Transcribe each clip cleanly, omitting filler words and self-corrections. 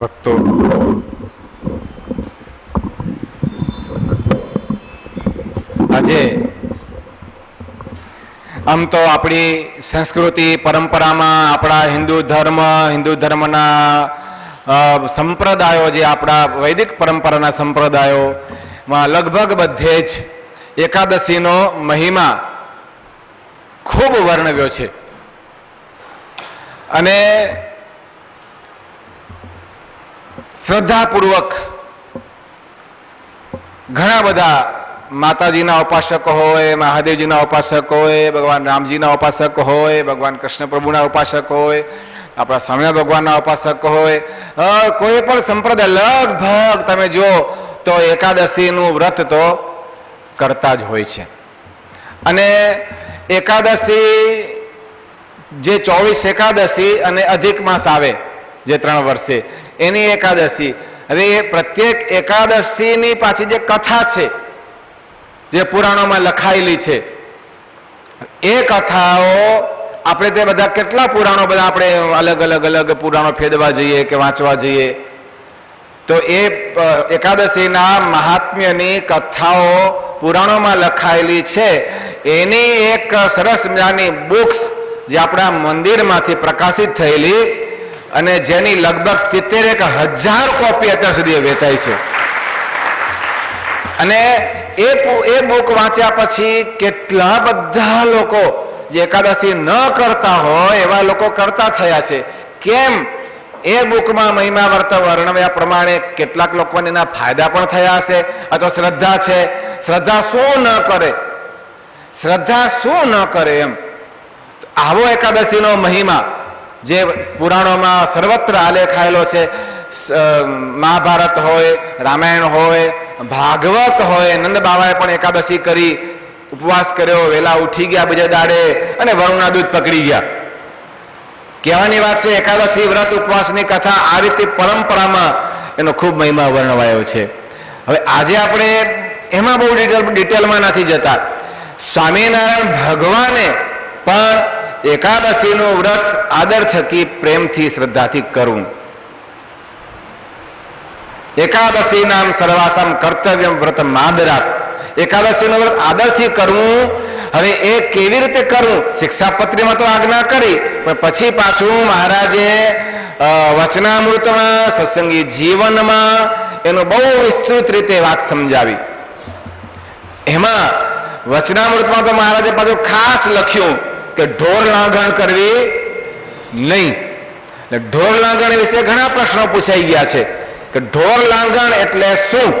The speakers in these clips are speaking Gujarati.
ભક્તો આજે આમ તો આપણી સંસ્કૃતિ પરંપરામાં આપણા હિન્દુ ધર્મના સંપ્રદાયો જે આપણા વૈદિક પરંપરાના સંપ્રદાયોમાં લગભગ બધે જ એકાદશીનો મહિમા ખૂબ વર્ણવ્યો છે. અને શ્રદ્ધાપૂર્વક ઘણા બધા માતાજીના ઉપાસક હોય, મહાદેવજીના ઉપાસક હોય, ભગવાન રામજીના ઉપાસક હોય, ભગવાન કૃષ્ણ પ્રભુના ઉપાસક હોય, આપણા સ્વામિનારાયણ ભગવાનના ઉપાસક હોય, કોઈ પણ સંપ્રદાય લગભગ તમે જુઓ તો એકાદશીનું વ્રત તો કરતા જ હોય છે. અને એકાદશી જે 24 એકાદશી અને અધિક માસ આવે જે 3 વર્ષે એની એકાદશી, હવે એ પ્રત્યેક એકાદશીની પાછી જે કથા છે જે પુરાણોમાં લખાયેલી છે એ કથાઓ આપણે તે બધા કેટલા પુરાણો બધા આપણે અલગ પુરાણો ફેરવા જઈએ કે વાંચવા જઈએ તો એ એકાદશીના મહાત્મ્યની કથાઓ પુરાણોમાં લખાયેલી છે. એની એક સરસ મજાની બુક્સ જે આપણા મંદિરમાંથી પ્રકાશિત થયેલી અને જેની લગભગ 70,000 કોપી અત્યાર સુધી વેચાય છે. અને એ બુક વાંચ્યા પછી કેટલા બધા લોકો જે એકાદશી ન કરતા હોય એવા લોકો કરતા થયા છે. કેમ? એ બુકમાં મહિમા વર્ણવ્યા પ્રમાણે કેટલાક લોકોને એના ફાયદા પણ થયા હશે. અથવા શ્રદ્ધા છે, શ્રદ્ધા શું ન કરે એમ. આવો એકાદશીનો મહિમા જે પુરાણોમાં સર્વત્ર આલેખાયેલો છે, મહાભારત હોય, રામાયણ હોય, ભાગવત હોય, નંદ બાબાએ પણ એકાદશી કરી, ઉપવાસ કર્યો, વહેલા ઉઠી ગયા બીજા દાડે અને વરુણના દૂધ પકડી ગયા. કહેવાની વાત છે એકાદશી વ્રત ઉપવાસની કથા આ રીતે પરંપરામાં એનો ખૂબ મહિમા વર્ણવાયો છે. હવે આજે આપણે એમાં બહુ ડિટેલમાં નથી જતા. સ્વામિનારાયણ ભગવાને પણ એકાદશીનું વ્રત આદર થકી પ્રેમથી શ્રદ્ધાથી કરવું. એકાદશી નામ સર્વાસમ કર્તવ્યમ વ્રત માદરાત. એકાદશીનું વ્રત આદરથી કરવું. હવે એ કેવી રીતે કરવું? શિક્ષાપત્રીમાં તો આજ્ઞા કરી, પણ પછી પાછું મહારાજે વચનામૃતમાં, સત્સંગી જીવનમાં એનો બહુ વિસ્તૃત રીતે વાત સમજાવી. એમાં વચનામૃતમાં તો મહારાજે પાછું ખાસ લખ્યું કે ઢોર લાંઘણ કરવી નહીં. ઢોર લાંઘણ વિશે ઘણા પ્રશ્નો પૂછાઈ ગયા છે કે ઢોર લાંઘણ એટલે શું?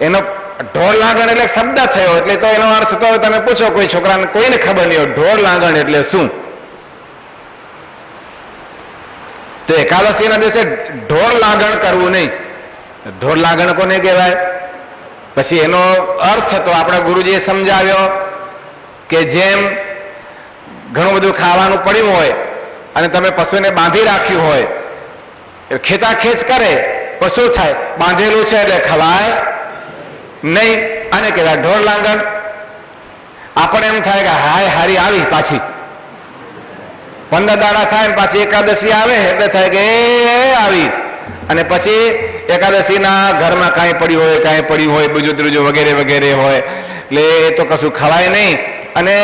એનો ઢોર લાંઘણ એટલે શબ્દ થયો, એટલે તો એનો અર્થ તો તમે પૂછો કોઈ છોકરાને, કોઈને ખબર નહીં હોય ઢોર લાંઘણ એટલે શું. તો એકાદશીના દિવસે ઢોર લાંઘણ કરવું નહીં. ઢોર લાંઘણ કોને કહેવાય? પછી એનો અર્થ તો આપણા ગુરુજીએ સમજાવ્યો કે જેમ ઘણું બધું ખાવાનું પડ્યું હોય અને તમે પશુને બાંધી રાખ્યું હોય, ખેંચાખેંચ કરે પશુ થાય, બાંધેલું છે એટલે ખવાય નહીં. આને કહેવાય ઢોર લાંઘણ. આપણે એમ થાય કે હાય હારી આવી પાછી 15 દાડા થાય ને પાછી એકાદશી આવે એટલે થાય કે આવી. અને પછી એકાદશીના ઘરમાં કાંઈ પડ્યું હોય બીજું ત્રીજું વગેરે વગેરે હોય એટલે એ તો કશું ખવાય નહીં. અને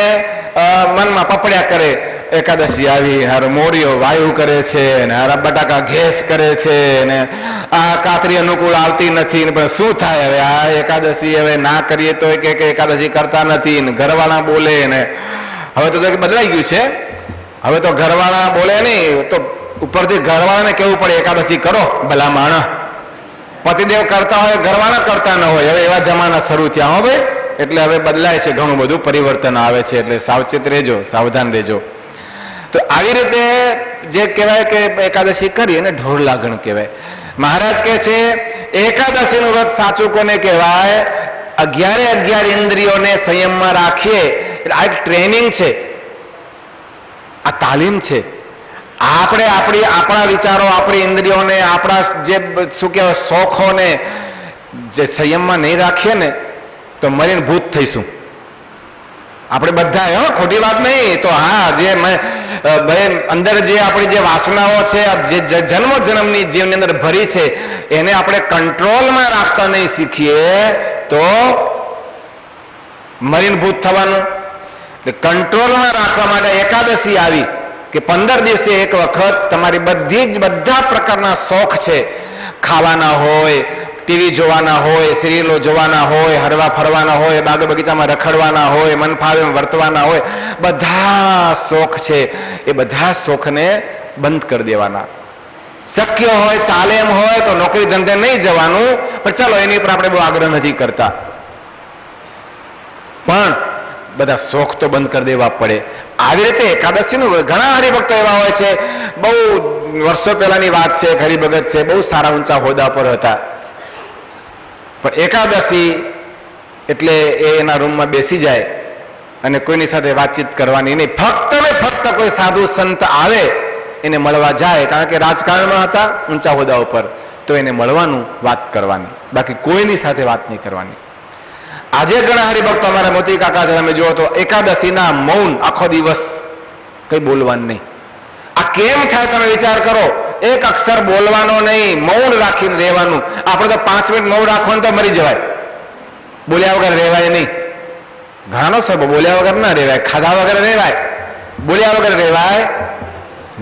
મનમાં પપડ્યા કરે, એકાદશી આવી, હારો મોરિયો વાયુ કરે છે ને હારા બટાકા ઘેસ કરે છે ને આ કાતરી અનુકૂળ આવતી નથી ને શું થાય? હવે આ એકાદશી હવે ના કરીએ તો કે એકાદશી કરતા નથી ને ઘરવાળા બોલે ને હવે તો બદલાઈ ગયું છે. હવે તો ઘરવાળા બોલે નહીં તો ઉપરથી ઘરવાળાને કેવું પડે એકાદશી કરો ભલા માણસ. પતિદેવ કરતા હોય, ઘરવાળા કરતા ન હોય. હવે એવા જમાના શરૂ થયા હો ભાઈ. એટલે હવે બદલાય છે, ઘણું બધું પરિવર્તન આવે છે. એટલે સાવચેત રહેજો, સાવધાન રહેજો. તો આવી રીતે જે કહેવાય કે એકાદશી કરી એને ઢોર લાગણ કહેવાય. મહારાજ કહે છે એકાદશીનું વ્રત સાચું કોને કહેવાય? 11 ઇન્દ્રિયોને સંયમમાં રાખીએ. આ એક ટ્રેનિંગ છે, આ તાલીમ છે. આપણે આપણા વિચારો, આપણી ઇન્દ્રિયોને, આપણા જે શું કહેવાય શોખોને જે સંયમમાં નહીં રાખીએ ને તો મરીને ભૂત થઈશું. આપણે બધા, ખોટી વાત નહીં. તો હા, જે અંદર જે આપણી જે વાસનાઓ છે, જે જન્મ જન્મની જીવની અંદર ભરી છે, એને આપણે કંટ્રોલમાં રાખતા નહીં શીખીએ તો મરીનભૂત થવાનું. કંટ્રોલમાં રાખવા માટે એકાદશી આવી કે 15 દિવસે એક વખત તમારી બધા પ્રકારના શોખ છે, ખાવાના હોય, ટીવી જોવાના હોય, સિરિયલો જોવાના હોય, હરવા ફરવાના હોય, બાગ બગીચામાં રખડવાના હોય, મન ફાવે વર્તવાના હોય, બધા શોખ છે એ બધા શોખને બંધ કરી દેવાના. શક્ય હોય, ચાલે એમ હોય તો નોકરી ધંધે નહીં જવાનું, પણ ચાલો એની પર આપણે બહુ આગ્રહ નથી કરતા, પણ બધા શોખ તો બંધ કરી દેવા પડે. આવી રીતે એકાદશીનું ઘણા હરિભક્તો એવા હોય છે, બહુ વર્ષો પહેલાની વાત છે, હરિભગત છે, બહુ સારા ઊંચા હોદ્દા પર હતા, પણ એકાદશી એટલે એના રૂમમાં બેસી જાય અને કોઈની સાથે વાતચીત કરવાની નહીં. ફક્ત ને ફક્ત કોઈ સાધુ સંત આવે એને મળવા જાય, કારણ કે રાજકારણમાં હતા, ઊંચા હોદ્દા ઉપર, તો એને મળવાનું, વાત કરવાની, બાકી કોઈની સાથે વાત નહીં કરવાની. આજે ઘણા હરિભક્તો અમારા મોતી કાકા છે, તમે જુઓ તો એકાદશીના મૌન, આખો દિવસ કઈ બોલવાનું નહીં. આ કેમ થાય તમે વિચાર કરો. એક અક્ષર બોલવાનો નહીં, મૌન રાખીને રહેવાનું. આપણે તો 5 મિનિટ મૌન રાખવાનું તો મરી જવાય, બોલ્યા વગર રહેવાય નહીં. ઘણાનો સ્વભાવ બોલ્યા વગર ના રહેવાય, ખાધા વગર રહેવાય, બોલ્યા વગર રહેવાય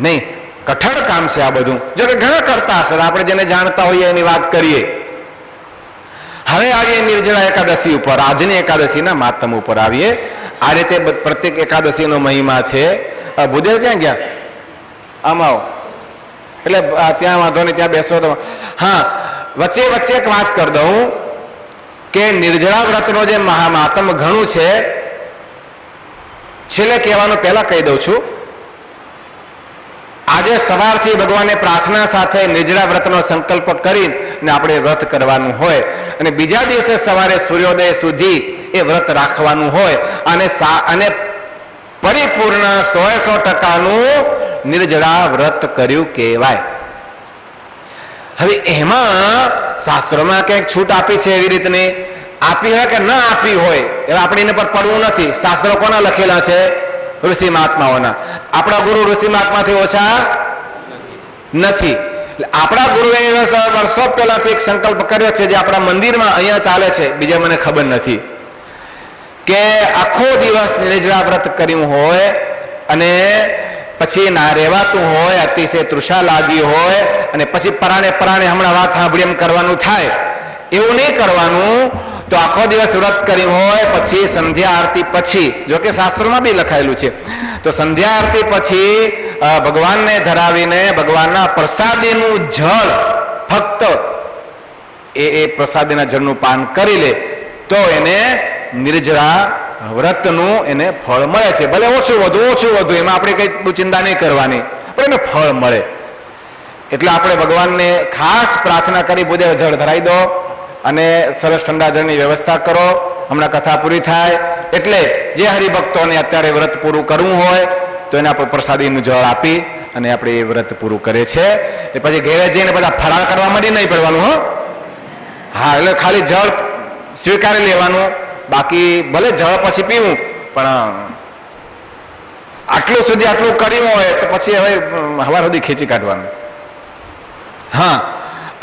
નહીં. કઠણ કામ છે આ બધું. જો કે ઘણા કરતા હશે, આપણે જેને જાણતા હોઈએ એની વાત કરીએ. હવે આવીએ નિર્જળા એકાદશી ઉપર, આજની એકાદશીના માતમ ઉપર આવીએ. આ રીતે પ્રત્યેક એકાદશીનો મહિમા છે. ભૂદેવ ક્યાં ગયા? આમ આવો, એટલે ત્યાં વાંધો નહીં, ત્યાં બેસો તો. હા, વચ્ચે એક વાત કરી દઉં કે નિર્જળા વ્રતનો જે મહામાતમ ઘણું છે, છેલ્લે કહેવાનું પહેલા કહી દઉં છું. આજે સવારથી ભગવાનને પ્રાર્થના સાથે નિર્જળા વ્રતનો સંકલ્પ કરીને આપણે વ્રત કરવાનું હોય, અને બીજા દિવસે સવારે સૂર્યોદય સુધી એ વ્રત રાખવાનું હોય, અને પરિપૂર્ણ 100% નિર્જળા વ્રત કર્યું કહેવાય. હવે એમાં શાસ્ત્રોમાં કંઈક છૂટ આપી છે, એવી રીતની આપી હોય કે ન આપી હોય એવા આપણે એને પર પડવું નથી. શાસ્ત્રો કોના લખેલા છે? ઋષિ મહાત્માઓના. આપણા ગુરુ ઋષિ મહાત્માથી ઓછા નથી. આપણા ગુરુએ વર્ષો પહેલાથી એક સંકલ્પ કર્યો છે, જે આપણા મંદિરમાં અહીંયા ચાલે છે, બીજા મને ખબર નથી, કે આખો દિવસ નિર્જળા વ્રત કર્યું હોય અને પછી ના રહેવાતું હોય, અતિશય તૃષા લાગી હોય, અને પછી પરાણે હમણાં વાત સાંભળી એમ કરવાનું થાય, એવું નહીં કરવાનું. તો આખો દિવસ વ્રત કર્યું હોય, પછી સંધ્યા આરતી પછી, જો કે શાસ્ત્રોમાં બી લખાયેલું છે, તો સંધ્યા આરતી પછી ભગવાનને ધરાવીને ભગવાનના પ્રસાદીનું જળ, ફક્ત એ પ્રસાદીના જળનું પાન કરી લે તો એને નિર્જળા વ્રતનું એને ફળ મળે છે. ભલે ઓછું વધુ એમાં આપણે કઈ ચિંતા નહીં કરવાની, પણ એને ફળ મળે. એટલે આપણે ભગવાનને ખાસ પ્રાર્થના કરી, ભૂદેવ જળ ધરાઈ દો અને સરસ ઠંડા જળની વ્યવસ્થા કરો. હમણાં કથા પૂરી થાય એટલે જે હરિભક્તોને અત્યારે વ્રત પૂરું કરવું હોય તો એના પર પ્રસાદીનું જળ આપી અને આપણે એ વ્રત પૂરું કરે છે. એ પછી ઘેરે જઈને બધા ફરાળ કરવા માંડી નહીં પડવાનું. હા, એટલે ખાલી જળ સ્વીકારી લેવાનું, બાકી ભલે જળ પછી પીવું, પણ આટલું કર્યું હોય તો પછી હવે હવાર સુધી ખેંચી કાઢવાનું. હા,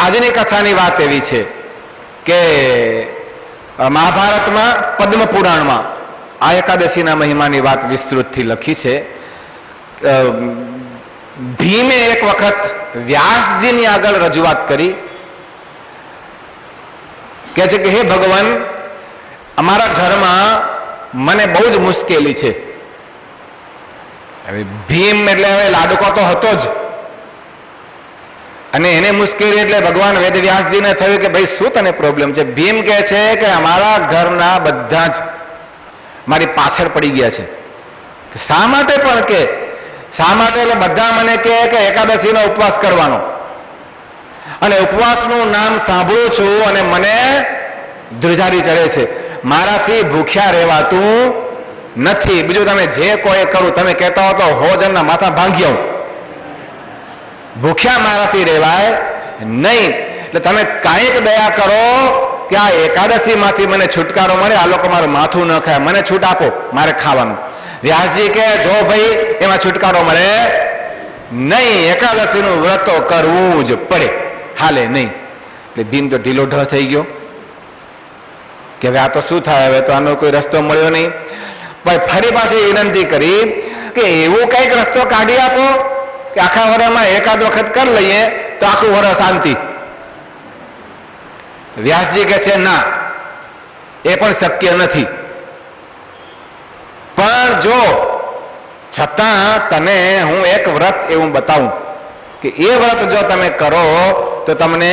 આજની કથાની વાત એવી છે કે મહાભારતમાં પદ્મ પુરાણમાં આ એકાદશીના મહિમાની વાત વિસ્તૃતથી લખી છે. ભીમે એક વખત વ્યાસજીની આગળ રજૂઆત કરી, કે છે કે હે ભગવાન, અમારા ઘરમાં મને બહુ જ મુશ્કેલી છે. હવે ભીમ એટલે હવે લાડુકો તો હતો જ, અને એને મુશ્કેલી એટલે ભગવાન વેદવ્યાસજીને થયું કે ભાઈ શું તને પ્રોબ્લેમ છે? ભીમ કહે છે કે અમારા ઘરના બધા જ મારી પાછળ પડી ગયા છે. શા માટે? પણ કે શા માટે એટલે બધા મને કહે કે એકાદશીનો ઉપવાસ કરવાનો, અને ઉપવાસનું નામ સાંભળું છું અને મને ધ્રુજારી ચડે છે. મારાથી ભૂખ્યા રહેવાતું નથી. બીજું તમે જે કોઈ કરું, તમે કહેતા હો તો 100 જણના માથા ભાંગી આવું, ભૂખ્યા મારાથી રહેવાય નહીં. એટલે તમે કાંઈક દયા કરો કે આ એકાદશીમાંથી મને છુટકારો મળે, આ લોકો મારું માથું ન ખાય, મને છૂટ આપો, મારે ખાવાનું. વ્યાસજી કે જો ભાઈ એમાં છુટકારો મળે નહીં, એકાદશીનું વ્રત તો કરવું જ પડે, હાલે નહીં. એટલે ભીમ તો ઢીલો ઢ થઈ ગયો કે હવે આ તો શું થાય, હવે તો આનો કોઈ રસ્તો મળ્યો નહીં. પણ ફરી પાછી વિનંતી કરી કે એવું કંઈક રસ્તો કાઢી આપો કે આખા વર્ષમાં એકાદ વખત કરી લઈએ તો આખું વર્ષ શાંતિ. વ્યાસજી કહે છે ના, એ પણ શક્ય નથી. પણ જો છતાં તને હું એક વ્રત એવું બતાવું કે એ વ્રત જો તમે કરો તો તમને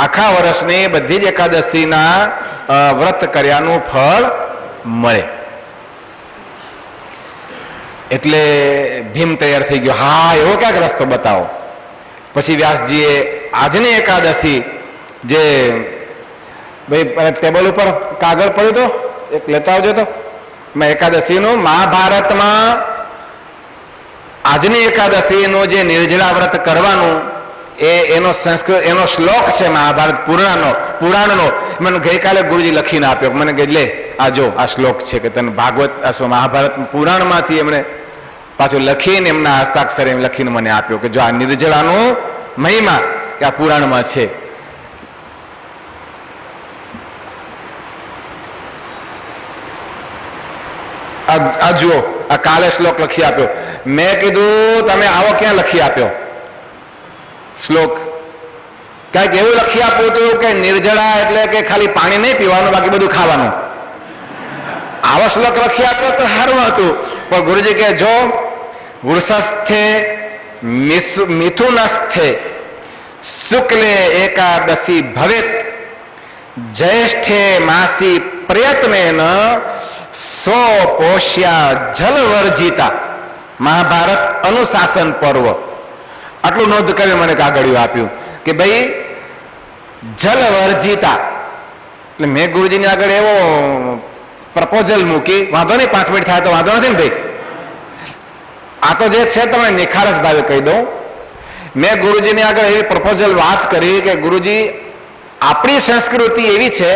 આખા વર્ષની બધી જ એકાદશીના વ્રત કર્યાનું ફળ મળે. એટલે ભીમ તૈયાર થઈ ગયો, હા એવો ક્યાંક રસ્તો બતાવો. પછી વ્યાસજીએ આજની એકાદશી જે ભાઈ ટેબલ ઉપર કાગળ પડ્યું તો એક લેતો આવજો તો, મેં એકાદશીનું મહાભારતમાં આજની એકાદશીનું જે નિર્જળા વ્રત કરવાનું એનો સંસ્કૃત એનો શ્લોક છે મહાભારત પુરાણનો. મને ગઈકાલે ગુરુજી લખીને આપ્યો, મને કે લે આ જો આ શ્લોક છે કે તને ભાગવત મહાભારત પુરાણમાંથી એમણે પાછું લખીને એમના હસ્તાક્ષરે લખીને મને આપ્યો કે જો આ નિર્જળાનો મહિમા કે આ પુરાણમાં છે. આ જુઓ, આ કાલે શ્લોક લખી આપ્યો. મેં કીધું તમે આવો ક્યાં લખી આપ્યો શ્લોક? કઈક એવું લખી આપ્યું હતું કે નિર્જળા એટલે કે ખાલી પાણી નહીં પીવાનું, બાકી બધું ખાવાનું. આવો શ્લોક લખી આપ્યો તો સારું હતું. પણ ગુરુજી કે જો વૃષસ્થે મિથુનસ્થે શુક્લે એકાદશી ભવેત જ્યેષ્ઠે માસી પ્રયત્નેન સો પોષ્યા જલવર્જિતા. મહાભારત અનુશાસન પર્વ. આટલું નોંધ કરી મને કાગળિયું આપ્યું કે ભાઈ જલવર્જિતા. એટલે મેં ગુરુજીની આગળ એવો પ્રપોઝલ મૂકી, વાંધો નહીં 5 મિનિટ થાય તો વાંધો નથી ને ભાઈ, આ તો જે છે તમને નિખારસ ભાવે કહી દઉં. મેં ગુરુજીની આગળ એવી પ્રપોઝલ વાત કરી કે ગુરુજી આપણી સંસ્કૃતિ એવી છે,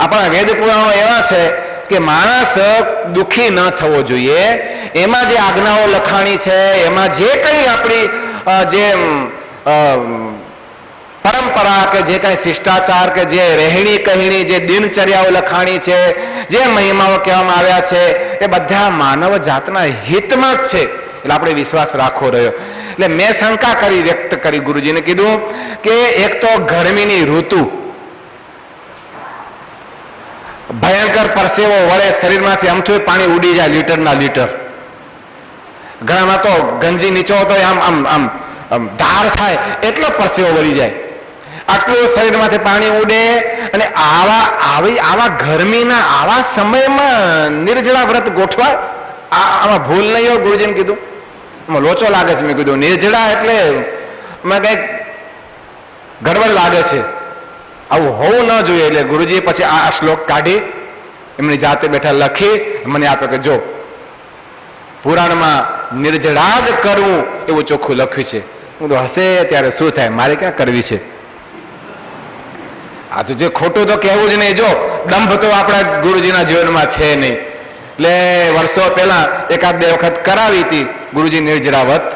આપણા વેદ પુરાણો એવા છે કે માણસ દુઃખી ન થવો જોઈએ. એમાં જે આજ્ઞાઓ લખાણી છે, એમાં જે કંઈ આપણી જે પરંપરા કે જે કંઈ શિષ્ટાચાર કે જે રહેણી કહેણી જે દિનચર્યાઓ લખાણી છે, જે મહિમાઓ કહેવામાં આવ્યા છે, એ બધા માનવ જાતના હિતમાં જ છે. એટલે આપણે વિશ્વાસ રાખવો રહ્યો. એટલે મેં શંકા કરી વ્યક્ત કરી, ગુરુજીને કીધું કે એક તો ગરમીની ઋતુ, ભયંકર પરસેવો વળે શરીરમાંથી, અમથું પાણી ઉડી જાય લીટરના લીટર. ઘણામાં તો ગંજી નીચો તો આમ આમ આમ ધાર થાય એટલો પરસેવો વળી જાય, આટલું શરીરમાંથી પાણી ઉડે. અને આવા ગરમીના આવા સમયમાં નિર્જળા વ્રત ગોઠવા, આમાં ભૂલ નહીં હોય. ગુરુજીને કીધું લોચો લાગે છે. મેં કીધું નિર્જળા એટલે મેં કંઈક ગડબડ લાગે છે, આવું હોવું ન જોઈએ. એટલે ગુરુજી પછી આ શ્લોક કાઢી એમની જાતે બેઠા લખી મને આપ્યો કે જો પુરાણમાં નિર્જળા જ કરવું એવું ચોખ્ખું લખ્યું છે. હું તો હશે ત્યારે શું થાય, મારે ક્યાં કરવી છે? આ તો જે ખોટું તો કહેવું જ નહીં. જો દંભ તો આપણા ગુરુજીના જીવનમાં છે નહીં. એટલે વર્ષો પહેલા 1-2 વખત કરાવી હતી ગુરુજી નિર્જળા વ્રત.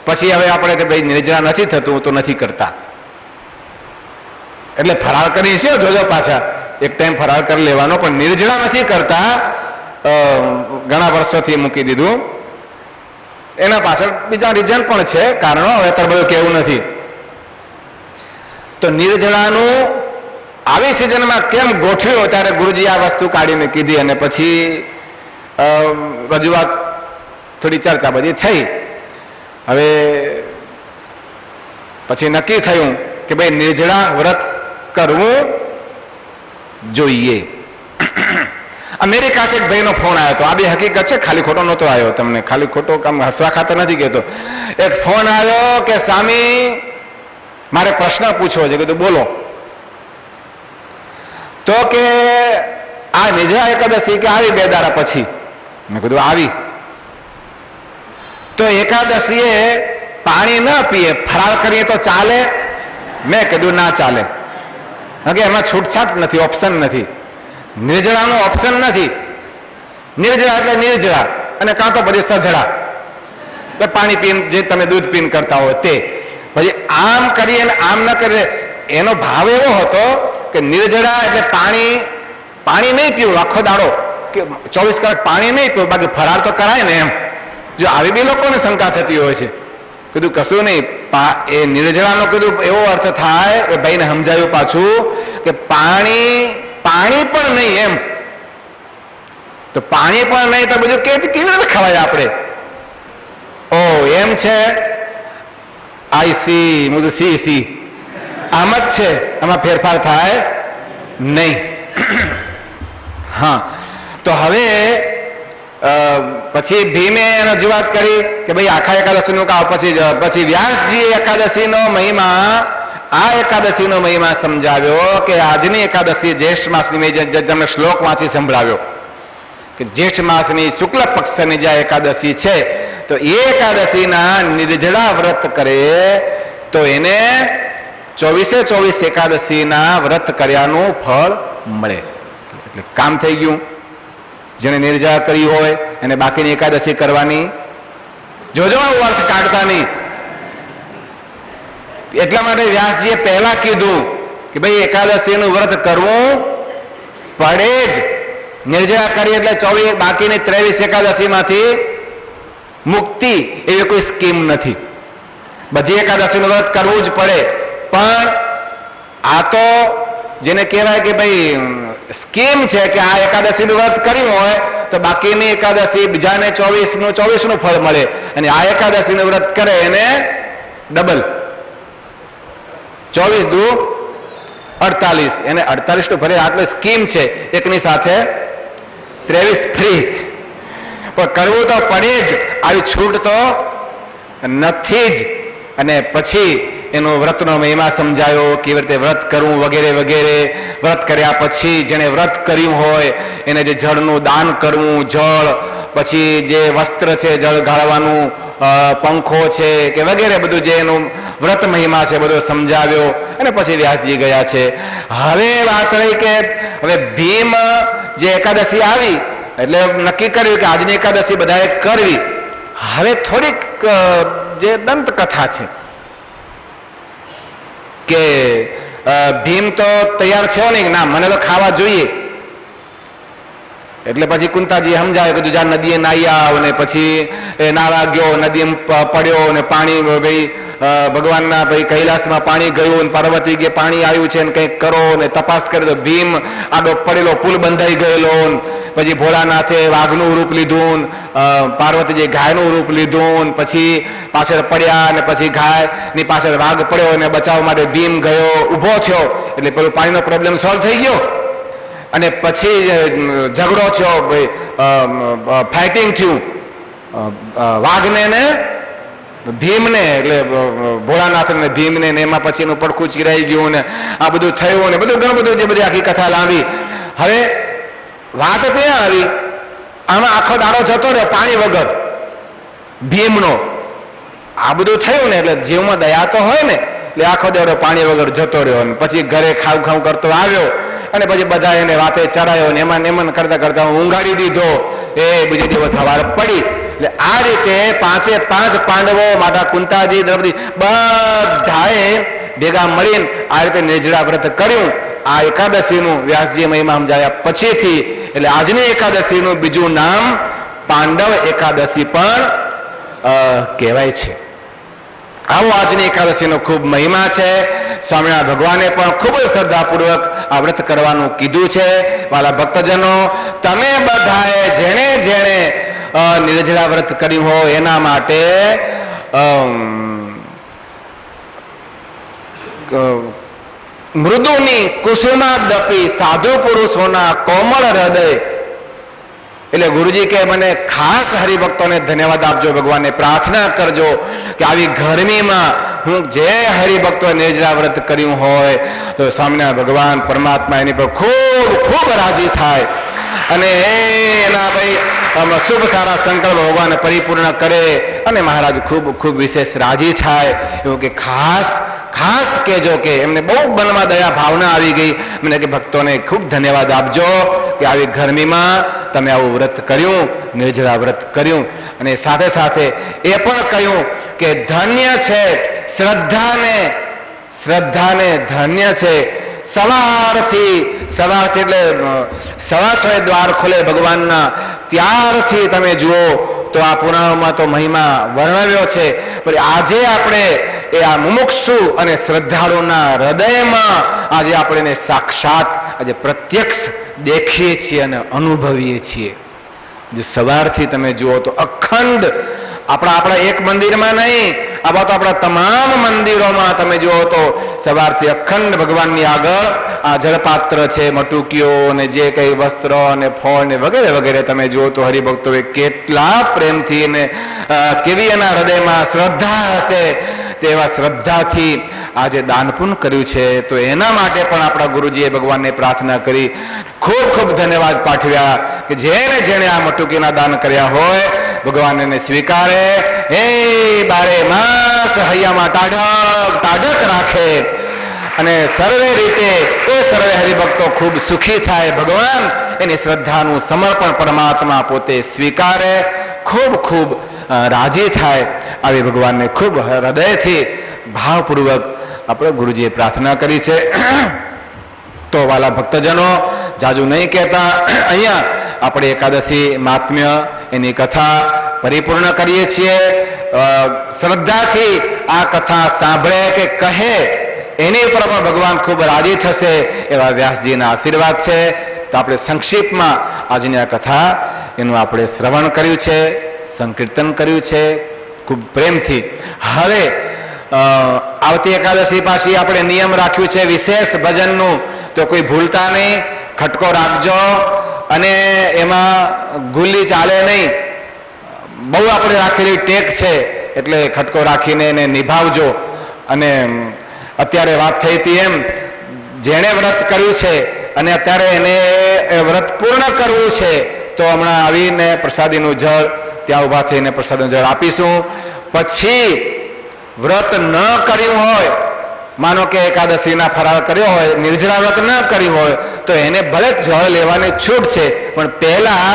પછી હવે આપણે કે ભાઈ નિર્જળા નથી થતું તો નથી કરતા. એટલે ફરાળ કરી છે, જોજો પાછા એક ટાઈમ ફરાળ કરી લેવાનો, પણ નિર્જળા નથી કરતા. ઘણા વર્ષોથી મૂકી દીધું. એના પાછળ બીજા રીઝન પણ છે, કારણો, હવે અત્યારે બધું કેવું નથી. તો નિર્જળાનું આવી સિઝનમાં કેમ ગોઠવ્યું, ત્યારે ગુરુજી આ વસ્તુ કાઢીને કીધી. અને પછી રજૂઆત થોડી ચર્ચા બધી થઈ. હવે પછી નક્કી થયું કે ભાઈ નિર્જળા વ્રત કરવું જોઈએ. અમેરિકાથી એક ભાઈનો ફોન આવ્યો હતો. આ બી હકીકત છે, ખાલી ખોટો નહોતો આવ્યો. તમને ખાલી ખોટો કામ હસવા ખાતર નથી કહેતો. એક ફોન આવ્યો કે સ્વામી મારે પ્રશ્ન પૂછવો છે. કીધું બોલો. તો કે આ નિર્જળા એકાદશી કે આવી 2 દાડા પછી? મેં કીધું આવી. તો એકાદશીએ પાણી ન પીએ, ફરાળ કરીએ તો ચાલે? મેં કીધું ના ચાલે. કે એમાં છૂટછાટ નથી, ઓપ્શન નથી. નિર્જળાનો ઓપ્શન નથી. નિર્જળા એટલે નિર્જળા, અને કાં તો પછી સજળા, પાણી પીને જે તમે દૂધ પીને કરતા હો તે. પછી આમ કરીએ ને આમ ન કરીએ. એનો ભાવ એવો હતો કે નિર્જળા એટલે પાણી નહીં પીવું આખો દાડો, કે 24 કલાક પાણી નહીં પીવું, બાકી ફરાર તો કરાય ને એમ. જો આવી બી લોકોને શંકા થતી હોય છે. કીધું કશું નહીં, એ નિર્જળાનો કીધું એવો અર્થ થાય એ ભાઈને સમજાયું પાછું કે પાણી પણ નહીં એમ. તો પાણી પણ નહીં તો બધું કેવી રીતે ખવાય આપણે? ઓ એમ છે, આઈસી બધું સી આમ જ છે, આમાં ફેરફાર થાય નહીં. હા, તો હવે પછી ભીમે રજૂઆત કરી કે ભાઈ આખા એકાદશીનું કાવ. પછી વ્યાસજીએ એકાદશીનો મહિમા, આ એકાદશીનો મહિમા સમજાવ્યો કે આજની એકાદશી જ્યેષ્ઠ માસની, જે તમને શ્લોક વાંચી સંભળાવ્યો કે જ્યેષ્ઠ માસની શુક્લ પક્ષની જે એકાદશી છે, તો એ એકાદશીના નિર્જળા વ્રત કરે તો એને 24 એકાદશીના વ્રત કર્યાનું ફળ મળે. એટલે કામ થઈ ગયું. જેને નિર્જળા કરી હોય એને બાકીની એકાદશી કરવાની. જોજો અર્થ કાઢતા નહીં. એટલા માટે વ્યાસજીએ પહેલા કીધું કે ભાઈ એકાદશીનું વ્રત કરવું પડે જ. નિર્જળા કરી એટલે 24 બાકીની 23 એકાદશીમાંથી મુક્તિ એવી કોઈ સ્કીમ નથી. બધી એકાદશીનું વ્રત કરવું જ પડે. પણ આ તો જેને કહેવાય કે ભાઈ સ્કીમ છે કે આ એકાદશીનું વ્રત કર્યું હોય તો બાકીની એકાદશી બીજાને 24નું ફળ મળે, અને આ એકાદશીનું વ્રત કરે એને ડબલ. 24 દુ 48, એને 48 ભલે. આટલી સ્કીમ છે, એકની સાથે 23 ફ્રી. પણ કરવું તો પડે જ, આવી છૂટ તો નથી જ. અને પછી એનો વ્રતનો મહિમા સમજાયો, કેવી રીતે વ્રત કરવું વગેરે વગેરે. વ્રત કર્યા પછી જેને વ્રત કર્યું હોય એને જે જળનું દાન કરવું, જળ, પછી જે વસ્ત્ર છે જળ ગાળવાનું, પંખો છે કે વગેરે બધું જે એનું વ્રત મહિમા છે બધો સમજાવ્યો. અને પછી વ્યાસજી ગયા છે. હવે વાત રહી કે હવે ભીમ જે એકાદશી આવી એટલે નક્કી કર્યું કે આજની એકાદશી બધાએ કરવી. હવે થોડીક જે દંતકથા છે કે ભીમ તો તૈયાર થયો નહીં, ના મને તો ખાવા જોઈએ. એટલે પછી કુંતાજી સમજાવે કે જા નદીએ નાહી આવ. ને પછી એ નાવા ગયો, નદી પડ્યો ને પાણી ભાઈ ભગવાનના ભાઈ કૈલાસમાં પાણી ગયું, પાર્વતી કે પાણી આવ્યું છે ને કંઈક કરો ને તપાસ કરી. તો ભીમ આડો પડેલો પુલ બંધાઈ ગયેલો. પછી ભોળાનાથે વાઘનું રૂપ લીધું, પાર્વતીજી ગાયનું રૂપ લીધું. પછી પાછળ પડ્યા અને પછી ગાયની પાછળ વાઘ પડ્યો અને બચાવવા માટે ભીમ ગયો, ઊભો થયો. એટલે પેલું પાણીનો પ્રોબ્લેમ સોલ્વ થઈ ગયો. અને પછી ઝઘડો થયો, ફાઇટિંગ થયું વાઘને ને ભીમને, એટલે ભોળાનાથ ને ભીમને. ને એમાં પછી એનું પડખું ચીરાઈ ગયું ને આ બધું થયું ને બધું ઘણું બધું જે બધી આખી કથા લાવી. હવે વાત ત્યાં આવી, આમાં આખો દાડો જતો રહ્યો પાણી વગર ભીમનો. આ બધું થયું ને એટલે જીવમાં દયા તો હોય ને, એટલે આખો દાડો પાણી વગર જતો રહ્યો. પછી ઘરે ખાવ ખાવ કરતો આવ્યો અને પછી બધા એને વાતે ચડાયો ને એમાં કરતા કરતા ઊંઘાડી દીધો. એ બીજે દિવસ સવારે પડી. એટલે આ રીતે 5 પાંડવો, માતા કુંતાજી, દ્રૌપદી બધાએ ભેગા મળીને આ રીતે નિર્જળા વ્રત કર્યું. આ એકાદશીનું વ્યાસજી મહિમા સમજાવ્યા પછીથી. એટલે આજની એકાદશીનું બીજું નામ પાંડવ એકાદશી પણ કહેવાય છે. આવો આજની એકાદશીનો ખૂબ મહિમા છે. સ્વામિનારાયણ ભગવાને પણ ખૂબ જ શ્રદ્ધાપૂર્વક આ વ્રત કરવાનું કીધું છે. વાલા ભક્તજનો, તમે બધાએ જેણે જેણે નિર્જળા વ્રત કર્યું હોય એના માટે મૃદુની કુસુમાદપી સાધુ પુરુષોના કોમળ હૃદય. એટલે ગુરુજી કે મને ખાસ હરિભક્તોને ધન્યવાદ આપજો, ભગવાનને પ્રાર્થના કરજો કે આવી ગરમીમાં હું જે હરિભક્તો નિર્જળા વ્રત કર્યું હોય તો સ્વામિનારાયણ ભગવાન પરમાત્મા એની પર ખૂબ ખૂબ રાજી થાય અને એના ભાઈ શુભ સારા સંકલ્પ ભગવાન પરિપૂર્ણ કરે અને મહારાજ ખૂબ ખૂબ વિશેષ રાજી થાય એવું કે ખાસ કહેજો કે એમને બહુ મનમાં દયા ભાવના આવી ગઈ. મને કે ભક્તોને ખૂબ ધન્યવાદ આપજો કે આવી ગરમીમાં તમે આવું વ્રત કર્યું, નિર્જળા વ્રત કર્યું. અને સાથે સાથે એ પણ કહ્યું કે ધન્ય છે શ્રદ્ધાને ધન્ય છે. સવારથી એટલે 6:15 દ્વાર ખોલે ભગવાનના, ત્યારથી તમે જુઓ તો આ પુરાણોમાં તો મહિમા વર્ણવ્યો છે. પણ આજે આપણે એ આ મુમુક્ષુ અને શ્રદ્ધાળુના હૃદયમાં આજે આપણે સાક્ષાત આજે પ્રત્યક્ષ દેખીએ છીએ અને અનુભવીએ છીએ. જે સવારથી તમે જુઓ તો અખંડ આપણા એક મંદિરમાં નહીં, આવા તો આપણા તમામ મંદિરોમાં તમે જુઓ તો સવારથી અખંડ ભગવાનની આગળ આ જળપાત્ર છે, મટુકીઓ અને જે કંઈ વસ્ત્ર અને ફળ ને વગેરે વગેરે તમે જુઓ તો હરિભક્તોએ કેટલા પ્રેમથી ને કેવી એના હૃદયમાં શ્રદ્ધા હશે તેવા શ્રદ્ધાથી આજે દાન પુણ્ય કર્યું છે. તો એના માટે પણ આપણા ગુરુજીએ ભગવાનને પ્રાર્થના કરી, ખૂબ ખૂબ ધન્યવાદ પાઠવ્યા કે જેણે આ મટુકીના દાન કર્યા હોય ભગવાન એને સ્વીકારે, એ 12 માસ હૈયામાં ટાઢક રાખે અને સર્વે રીતે એ સર્વે હરિભક્તો ખૂબ સુખી થાય. ભગવાન એની શ્રદ્ધાનું સમર્પણ પરમાત્મા પોતે સ્વીકારે, ખૂબ ખૂબ રાજી થાય. આવી ભગવાનને ખૂબ હૃદયથી ભાવપૂર્વક આપણે ગુરુજીએ પ્રાર્થના કરી છે. તો વાલા ભક્તજનો, જાજુ નહીં કહેતા, અહીંયા આપણે એકાદશી મહાત્મ્ય એની કથા પરિપૂર્ણ કરીએ છીએ. શ્રદ્ધાથી આ કથા સાંભળે કે કહે એની ઉપર પણ ભગવાન ખૂબ રાજી થશે એવા વ્યાસજીના આશીર્વાદ છે. તો આપણે સંક્ષિપ્તમાં આજની આ કથા એનું આપણે શ્રવણ કર્યું છે, સંકીર્તન કર્યું છે ખૂબ પ્રેમથી. હવે આવતી એકાદશી પાછી આપણે નિયમ રાખ્યું છે વિશેષ ભજનનું, તો કોઈ ભૂલતા નહીં, ખટકો રાખજો અને એમાં ગુલ્લી ચાલે નહીં. બહુ આપણે રાખેલી ટેક છે એટલે ખટકો રાખીને એને નિભાવજો. અને અત્યારે વાત થઈ હતી એમ, જેણે વ્રત કર્યું છે અને અત્યારે એને વ્રત પૂર્ણ કરવું છે તો હમણાં આવીને પ્રસાદીનું જળ ત્યાં ઊભા થઈને પ્રસાદીનું જળ આપીશું. પછી વ્રત ન કર્યું હોય, માનો કે એકાદશીના ફરાળ કર્યો હોય, નિર્જળા વ્રત ન કર્યું હોય તો એને ભલે જળ લેવાની છૂટ છે, પણ પહેલા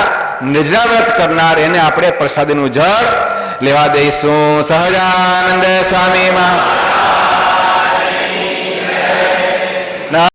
નિર્જળા વ્રત કરનાર એને આપણે પ્રસાદીનું જળ લેવા દઈશું. સહજાનંદ સ્વામીમાં